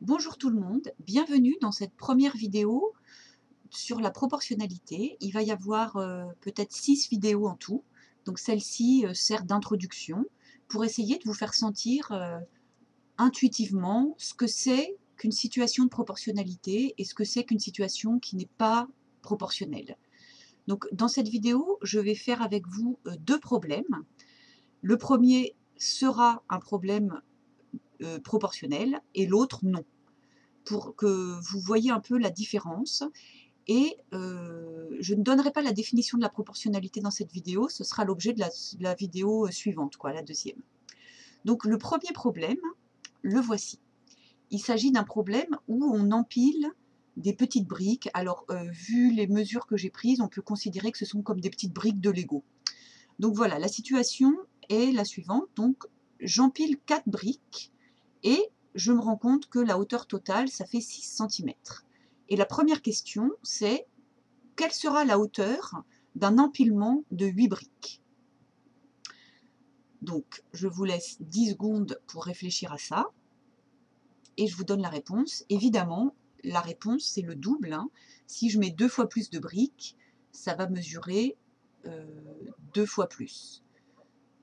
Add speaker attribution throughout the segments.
Speaker 1: Bonjour tout le monde, bienvenue dans cette première vidéo sur la proportionnalité. Il va y avoir peut-être 6 vidéos en tout, donc celle-ci sert d'introduction pour essayer de vous faire sentir intuitivement ce que c'est qu'une situation de proportionnalité et ce que c'est qu'une situation qui n'est pas proportionnelle. Donc dans cette vidéo, je vais faire avec vous deux problèmes. Le premier sera un problème proportionnel et l'autre non, pour que vous voyez un peu la différence. Et je ne donnerai pas la définition de la proportionnalité dans cette vidéo, ce sera l'objet de la vidéo suivante, quoi, la deuxième. Donc le premier problème, le voici. Il s'agit d'un problème où on empile des petites briques. Alors, vu les mesures que j'ai prises, on peut considérer que ce sont comme des petites briques de Lego. Donc voilà, la situation est la suivante. Donc, j'empile 4 briques et je me rends compte que la hauteur totale, ça fait 6 cm. Et la première question, c'est quelle sera la hauteur d'un empilement de 8 briques? Donc, je vous laisse 10 secondes pour réfléchir à ça et je vous donne la réponse. Évidemment, la réponse, c'est le double, hein. Si je mets 2 fois plus de briques, ça va mesurer 2 fois plus.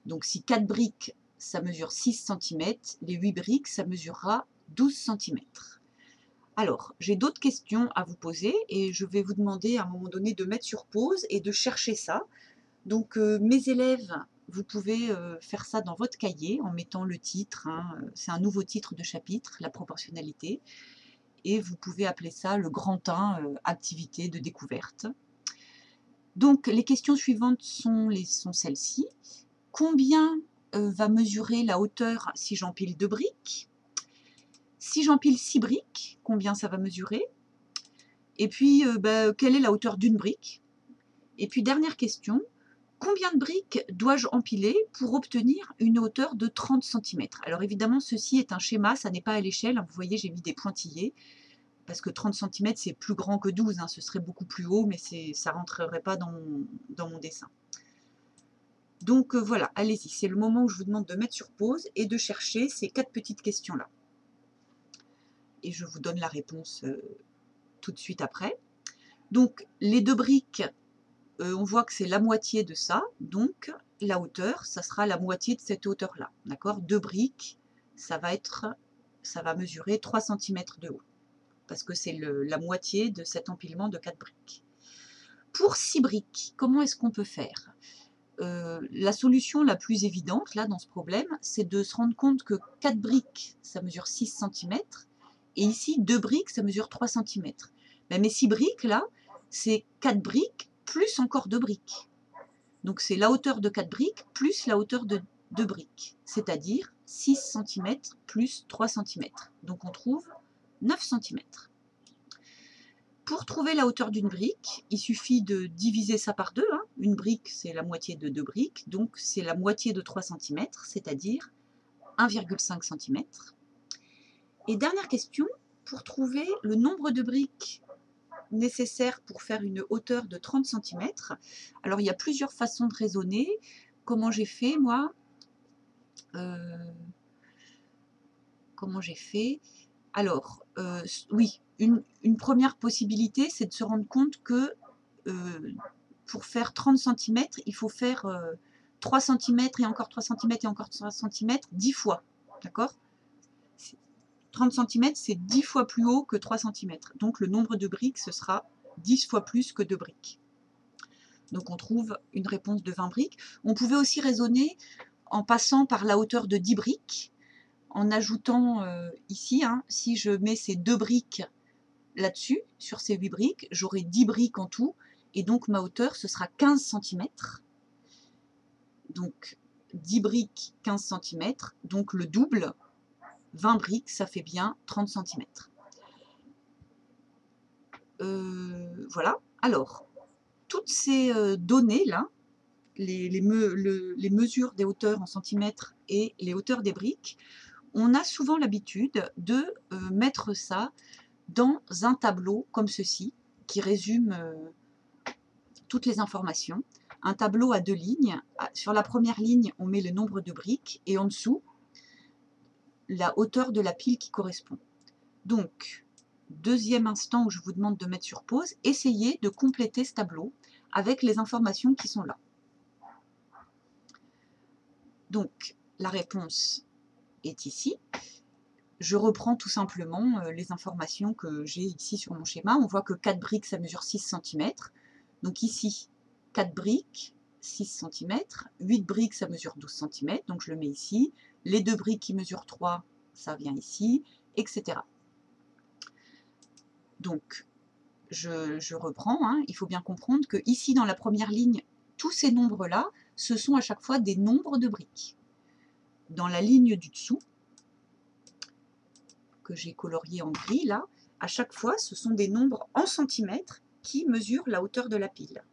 Speaker 1: Donc, si 4 briques, ça mesure 6 cm, les 8 briques, ça mesurera 12 cm. Alors, j'ai d'autres questions à vous poser et je vais vous demander à un moment donné de mettre sur pause et de chercher ça. Donc, mes élèves, vous pouvez faire ça dans votre cahier en mettant le titre, hein, c'est un nouveau titre de chapitre, la proportionnalité, et vous pouvez appeler ça le grand 1, activité de découverte. Donc, les questions suivantes sont celles-ci. Combien va mesurer la hauteur si j'empile 2 briques? Si j'empile 6 briques, combien ça va mesurer? Et puis, quelle est la hauteur d'une brique? Et puis, dernière question, combien de briques dois-je empiler pour obtenir une hauteur de 30 cm? Alors évidemment, ceci est un schéma, ça n'est pas à l'échelle. Vous voyez, j'ai mis des pointillés, parce que 30 cm, c'est plus grand que 12, hein, ce serait beaucoup plus haut, mais ça ne rentrerait pas dans mon dessin. Donc voilà, allez-y, c'est le moment où je vous demande de mettre sur pause et de chercher ces 4 petites questions-là. Et je vous donne la réponse tout de suite après. Donc les 2 briques, on voit que c'est la moitié de ça, donc la hauteur, ça sera la moitié de cette hauteur-là, d'accord? 2 briques, ça va mesurer 3 cm de haut, parce que c'est la moitié de cet empilement de 4 briques. Pour 6 briques, comment est-ce qu'on peut faire? La solution la plus évidente, là, dans ce problème, c'est de se rendre compte que 4 briques, ça mesure 6 cm, et ici, 2 briques, ça mesure 3 cm. Ben, mes 6 briques, là, c'est 4 briques plus encore 2 briques. Donc c'est la hauteur de 4 briques plus la hauteur de 2 briques, c'est-à-dire 6 cm plus 3 cm. Donc on trouve 9 cm. Pour trouver la hauteur d'une brique, il suffit de diviser ça par 2. Hein. Une brique, c'est la moitié de 2 briques, donc c'est la moitié de 3 cm, c'est-à-dire 1,5 cm. Et dernière question, pour trouver le nombre de briques nécessaires pour faire une hauteur de 30 cm, alors il y a plusieurs façons de raisonner. Comment j'ai fait, moi? Comment j'ai fait? Alors, oui, une première possibilité, c'est de se rendre compte que pour faire 30 cm, il faut faire 3 cm et encore 3 cm et encore 3 cm 10 fois. D'accord? 30 cm, c'est 10 fois plus haut que 3 cm. Donc le nombre de briques, ce sera 10 fois plus que 2 briques. Donc on trouve une réponse de 20 briques. On pouvait aussi raisonner en passant par la hauteur de 10 briques, en ajoutant ici, hein, si je mets ces 2 briques là-dessus, sur ces 8 briques, j'aurai 10 briques en tout, et donc ma hauteur, ce sera 15 cm. Donc 10 briques, 15 cm, donc le double, 20 briques, ça fait bien 30 cm. Voilà, alors, toutes ces données-là, les mesures des hauteurs en centimètres et les hauteurs des briques, on a souvent l'habitude de mettre ça dans un tableau comme ceci, qui résume toutes les informations. Un tableau à 2 lignes. Sur la première ligne, on met le nombre de briques et en dessous, la hauteur de la pile qui correspond. Donc, deuxième instant où je vous demande de mettre sur pause, essayez de compléter ce tableau avec les informations qui sont là. Donc, la réponse est ici. Je reprends tout simplement les informations que j'ai ici sur mon schéma. On voit que 4 briques, ça mesure 6 cm. Donc ici, 4 briques, 6 cm. 8 briques, ça mesure 12 cm. Donc je le mets ici. Les 2 briques qui mesurent 3, ça vient ici, etc. Donc, je reprends. Hein. Il faut bien comprendre que ici, dans la première ligne, tous ces nombres-là, ce sont à chaque fois des nombres de briques. Dans la ligne du dessous, que j'ai colorié en gris là, à chaque fois ce sont des nombres en centimètres qui mesurent la hauteur de la pile.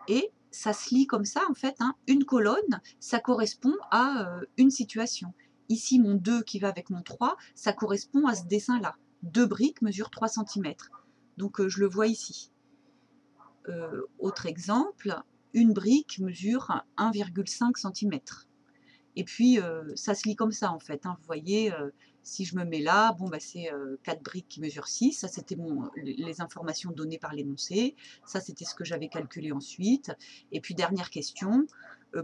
Speaker 1: Et ça se lit comme ça en fait, hein. Une colonne, ça correspond à une situation. Ici mon 2 qui va avec mon 3, ça correspond à ce dessin là. 2 briques mesurent 3 cm. Donc je le vois ici. Autre exemple, une brique mesure 1,5 cm. Et puis, ça se lit comme ça, en fait. Hein. Vous voyez, si je me mets là, bon, bah, c'est 4 briques qui mesurent 6. Ça, c'était les informations données par l'énoncé. Ça, c'était ce que j'avais calculé ensuite. Et puis, dernière question,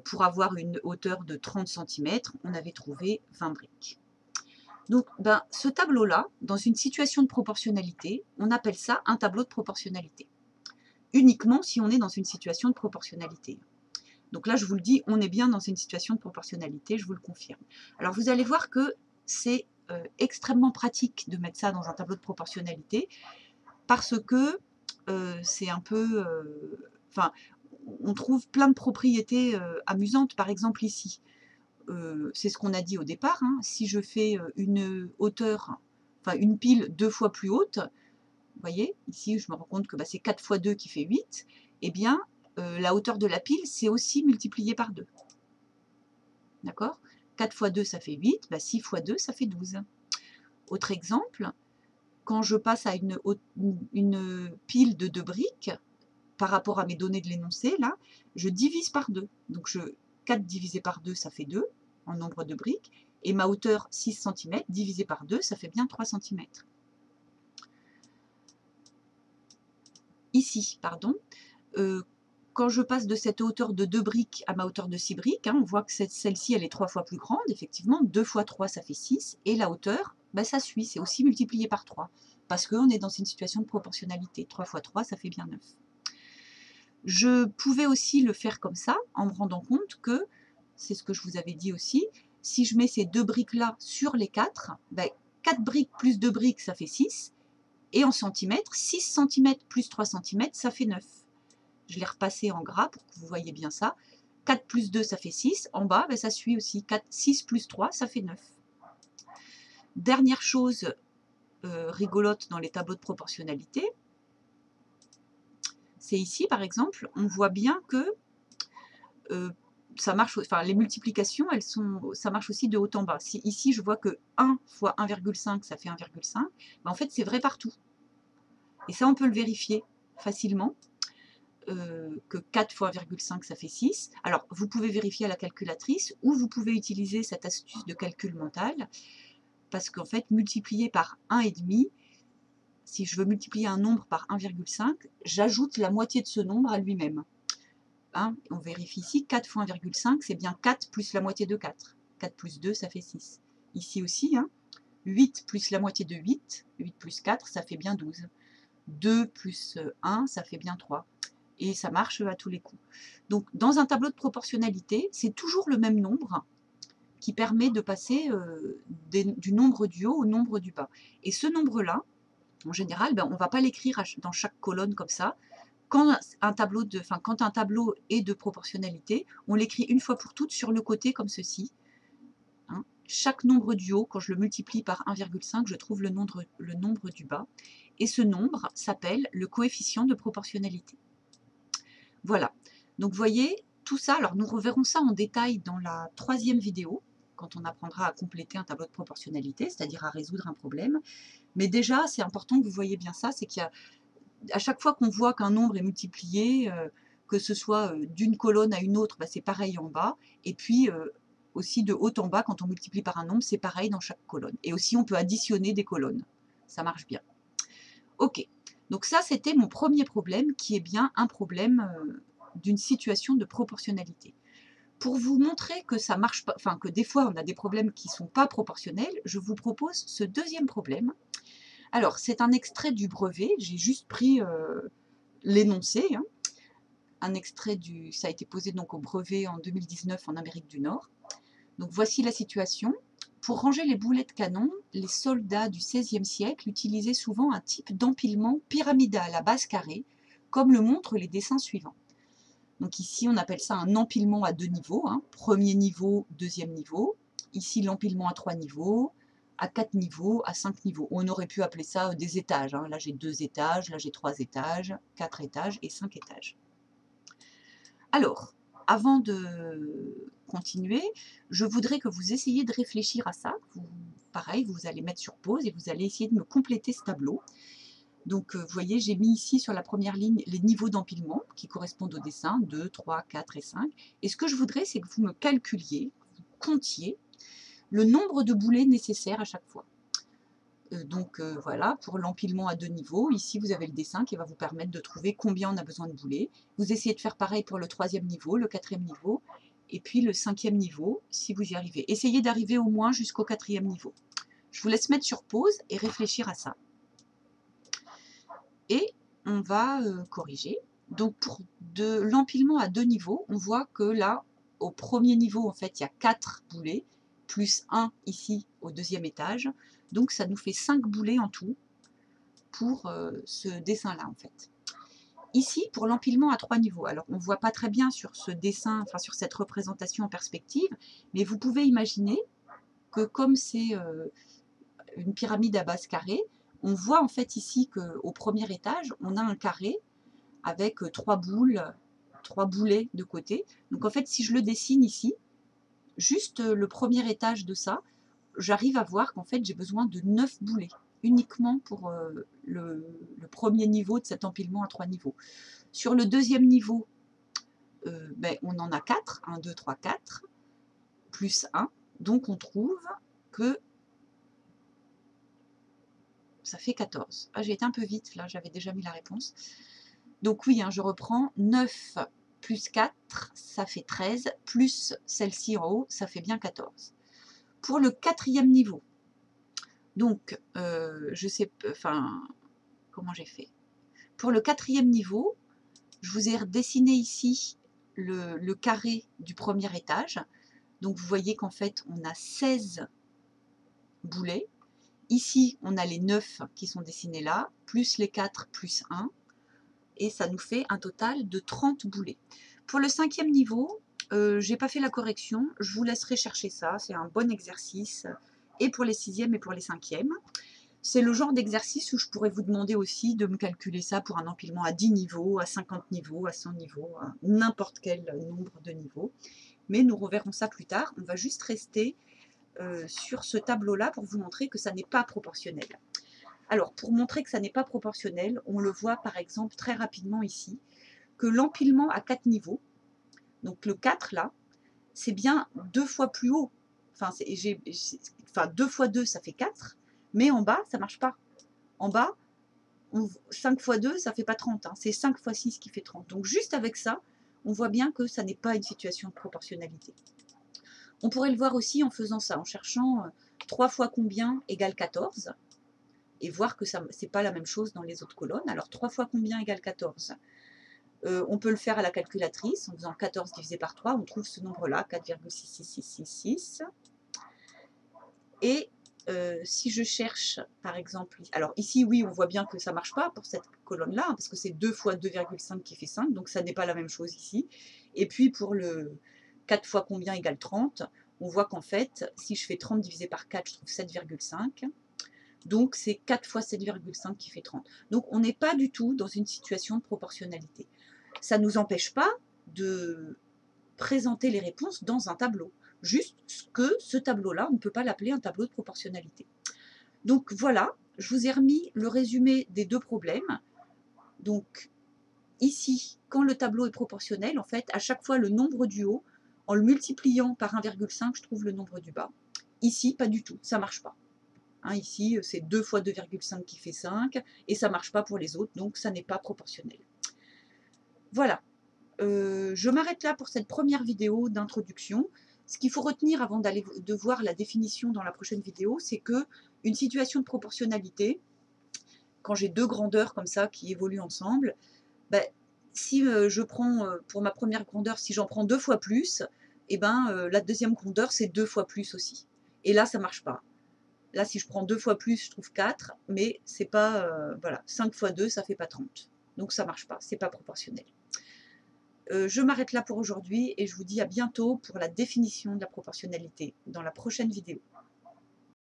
Speaker 1: pour avoir une hauteur de 30 cm, on avait trouvé 20 briques. Donc, ben, ce tableau-là, dans une situation de proportionnalité, on appelle ça un tableau de proportionnalité. Uniquement si on est dans une situation de proportionnalité. Donc là, je vous le dis, on est bien dans une situation de proportionnalité, je vous le confirme. Alors vous allez voir que c'est extrêmement pratique de mettre ça dans un tableau de proportionnalité parce que c'est un peu... Enfin, on trouve plein de propriétés amusantes. Par exemple ici, c'est ce qu'on a dit au départ, hein, si je fais une hauteur, enfin une pile 2 fois plus haute, vous voyez, ici je me rends compte que bah, c'est 4 fois 2 qui fait 8, eh bien la hauteur de la pile, c'est aussi multiplié par 2. D'accord? 4 fois 2, ça fait 8. Bah 6 fois 2, ça fait 12. Autre exemple, quand je passe à une pile de 2 briques, par rapport à mes données de l'énoncé, là, je divise par 2. Donc 4 divisé par 2, ça fait 2 en nombre de briques. Et ma hauteur, 6 cm, divisé par 2, ça fait bien 3 cm. Ici, pardon, quand je passe de cette hauteur de 2 briques à ma hauteur de 6 briques, hein, on voit que celle-ci, elle est 3 fois plus grande, effectivement. 2 fois 3, ça fait 6. Et la hauteur, bah, ça suit, c'est aussi multiplié par 3. Parce qu'on est dans une situation de proportionnalité. 3 fois 3, ça fait bien 9. Je pouvais aussi le faire comme ça, en me rendant compte que, c'est ce que je vous avais dit aussi, si je mets ces 2 briques-là sur les 4, bah, 4 briques plus 2 briques, ça fait 6. Et en centimètres, 6 cm plus 3 cm, ça fait 9. Je l'ai repassé en gras pour que vous voyez bien ça. 4 plus 2, ça fait 6. En bas, ben, ça suit aussi. 6 plus 3, ça fait 9. Dernière chose rigolote dans les tableaux de proportionnalité, c'est ici, par exemple, on voit bien que ça marche, enfin, les multiplications, ça marche aussi de haut en bas. Si ici, je vois que 1 fois 1,5, ça fait 1,5, ben, en fait, c'est vrai partout. Et ça, on peut le vérifier facilement. Que 4 fois 1,5 ça fait 6. Alors vous pouvez vérifier à la calculatrice ou vous pouvez utiliser cette astuce de calcul mental parce qu'en fait multiplier par 1,5, si je veux multiplier un nombre par 1,5, j'ajoute la moitié de ce nombre à lui-même. Hein, on vérifie ici, 4 fois 1,5 c'est bien 4 plus la moitié de 4. 4 plus 2 ça fait 6. Ici aussi, hein, 8 plus la moitié de 8, 8 plus 4 ça fait bien 12. 2 plus 1 ça fait bien 3. Et ça marche à tous les coups. Donc, dans un tableau de proportionnalité, c'est toujours le même nombre qui permet de passer du nombre du haut au nombre du bas. Et ce nombre-là, en général, ben, on ne va pas l'écrire dans chaque colonne comme ça. Quand un tableau est de proportionnalité, on l'écrit une fois pour toutes sur le côté comme ceci. Hein. Chaque nombre du haut, quand je le multiplie par 1,5, je trouve le nombre du bas. Et ce nombre s'appelle le coefficient de proportionnalité. Voilà, donc vous voyez, tout ça, alors nous reverrons ça en détail dans la 3e vidéo, quand on apprendra à compléter un tableau de proportionnalité, c'est-à-dire à résoudre un problème. Mais déjà, c'est important que vous voyez bien ça, c'est qu'il y a, à chaque fois qu'on voit qu'un nombre est multiplié, que ce soit d'une colonne à une autre, bah, c'est pareil en bas, et puis aussi de haut en bas, quand on multiplie par un nombre, c'est pareil dans chaque colonne. Et aussi, on peut additionner des colonnes. Ça marche bien. Ok, donc ça, c'était mon premier problème, qui est bien un problème d'une situation de proportionnalité. Pour vous montrer que ça marche pas, enfin que des fois, on a des problèmes qui ne sont pas proportionnels, je vous propose ce deuxième problème. Alors, c'est un extrait du brevet, j'ai juste pris l'énoncé, hein. Un extrait ça a été posé donc au brevet en 2019 en Amérique du Nord. Donc voici la situation. Pour ranger les boulets de canon, les soldats du XVIe siècle utilisaient souvent un type d'empilement pyramidal à base carrée, comme le montrent les dessins suivants. Donc ici, on appelle ça un empilement à 2 niveaux, hein. Premier niveau, deuxième niveau. Ici, l'empilement à 3 niveaux, à 4 niveaux, à 5 niveaux. On aurait pu appeler ça des étages, hein. Là, j'ai 2 étages, là, j'ai 3 étages, 4 étages et 5 étages. Alors, avant de continuer, je voudrais que vous essayiez de réfléchir à ça. Pareil, vous allez mettre sur pause et vous allez essayer de me compléter ce tableau. Donc, vous voyez, j'ai mis ici sur la première ligne les niveaux d'empilement qui correspondent au dessin, 2, 3, 4 et 5. Et ce que je voudrais, c'est que vous me calculiez, vous comptiez le nombre de boulets nécessaires à chaque fois. Donc voilà, pour l'empilement à 2 niveaux, ici vous avez le dessin qui va vous permettre de trouver combien on a besoin de boulets. Vous essayez de faire pareil pour le 3e niveau, le 4e niveau, et puis le 5e niveau, si vous y arrivez. Essayez d'arriver au moins jusqu'au 4e niveau. Je vous laisse mettre sur pause et réfléchir à ça. Et on va corriger. Donc pour l'empilement à 2 niveaux, on voit que là, au premier niveau, en fait, il y a 4 boulets, plus 1 ici au 2e étage. Donc ça nous fait 5 boulets en tout pour ce dessin-là, en fait. Ici, pour l'empilement à 3 niveaux, alors on ne voit pas très bien sur ce dessin, enfin sur cette représentation en perspective, mais vous pouvez imaginer que comme c'est une pyramide à base carrée, on voit en fait ici qu'au premier étage, on a un carré avec 3 boulets de côté. Donc en fait, si je le dessine ici, juste le premier étage de ça, j'arrive à voir qu'en fait, j'ai besoin de 9 boulets, uniquement pour le premier niveau de cet empilement à 3 niveaux. Sur le deuxième niveau, on en a 4, 1, 2, 3, 4, plus 1. Donc on trouve que ça fait 14. Ah, j'ai été un peu vite, là, j'avais déjà mis la réponse. Donc oui, hein, je reprends, 9 plus 4, ça fait 13, plus celle-ci en haut, ça fait bien 14. Pour le 4e niveau, donc, je sais, enfin, comment j'ai fait? Pour le 4e niveau, je vous ai redessiné ici le carré du premier étage. Donc vous voyez qu'en fait, on a 16 boulets. Ici, on a les 9 qui sont dessinés là, plus les 4, plus 1. Et ça nous fait un total de 30 boulets. Pour le 5e niveau, je n'ai pas fait la correction, je vous laisserai chercher ça, c'est un bon exercice, et pour les 6e et pour les 5e. C'est le genre d'exercice où je pourrais vous demander aussi de me calculer ça pour un empilement à 10 niveaux, à 50 niveaux, à 100 niveaux, à n'importe quel nombre de niveaux. Mais nous reverrons ça plus tard, on va juste rester sur ce tableau-là pour vous montrer que ça n'est pas proportionnel. Alors, pour montrer que ça n'est pas proportionnel, on le voit par exemple très rapidement ici, que l'empilement à 4 niveaux, donc le 4 là, c'est bien 2 fois plus haut. Enfin, 2 fois 2, ça fait 4, mais en bas, ça ne marche pas. En bas, 5 fois 2, ça ne fait pas 30, hein, c'est 5 fois 6 qui fait 30. Donc juste avec ça, on voit bien que ça n'est pas une situation de proportionnalité. On pourrait le voir aussi en faisant ça, en cherchant 3 fois combien égale 14, et voir que ce n'est pas la même chose dans les autres colonnes. Alors 3 fois combien égale 14 ? On peut le faire à la calculatrice, en faisant 14 divisé par 3, on trouve ce nombre-là, 4,66666. Et si je cherche, par exemple, alors ici, oui, on voit bien que ça ne marche pas pour cette colonne-là, hein, parce que c'est 2 fois 2,5 qui fait 5, donc ça n'est pas la même chose ici. Et puis pour le 4 fois combien égale 30, on voit qu'en fait, si je fais 30 divisé par 4, je trouve 7,5. Donc c'est 4 fois 7,5 qui fait 30. Donc on n'est pas du tout dans une situation de proportionnalité. Ça ne nous empêche pas de présenter les réponses dans un tableau. Juste que ce tableau-là, on ne peut pas l'appeler un tableau de proportionnalité. Donc voilà, je vous ai remis le résumé des deux problèmes. Donc ici, quand le tableau est proportionnel, en fait, à chaque fois le nombre du haut, En le multipliant par 1,5, je trouve le nombre du bas. Ici, pas du tout, ça ne marche pas. Hein, ici, c'est 2 fois 2,5 qui fait 5, et ça ne marche pas pour les autres, donc ça n'est pas proportionnel. Voilà, je m'arrête là pour cette première vidéo d'introduction. Ce qu'il faut retenir avant de voir la définition dans la prochaine vidéo, c'est que une situation de proportionnalité, quand j'ai deux grandeurs comme ça qui évoluent ensemble, ben, si je prends pour ma première grandeur, si j'en prends 2 fois plus, et ben, la deuxième grandeur c'est 2 fois plus aussi. Et là ça ne marche pas. Là si je prends 2 fois plus, je trouve 4, mais c'est pas, voilà, 5 fois 2 ça fait pas 30. Donc ça ne marche pas, c'est pas proportionnel. Je m'arrête là pour aujourd'hui et je vous dis à bientôt pour la définition de la proportionnalité dans la prochaine vidéo.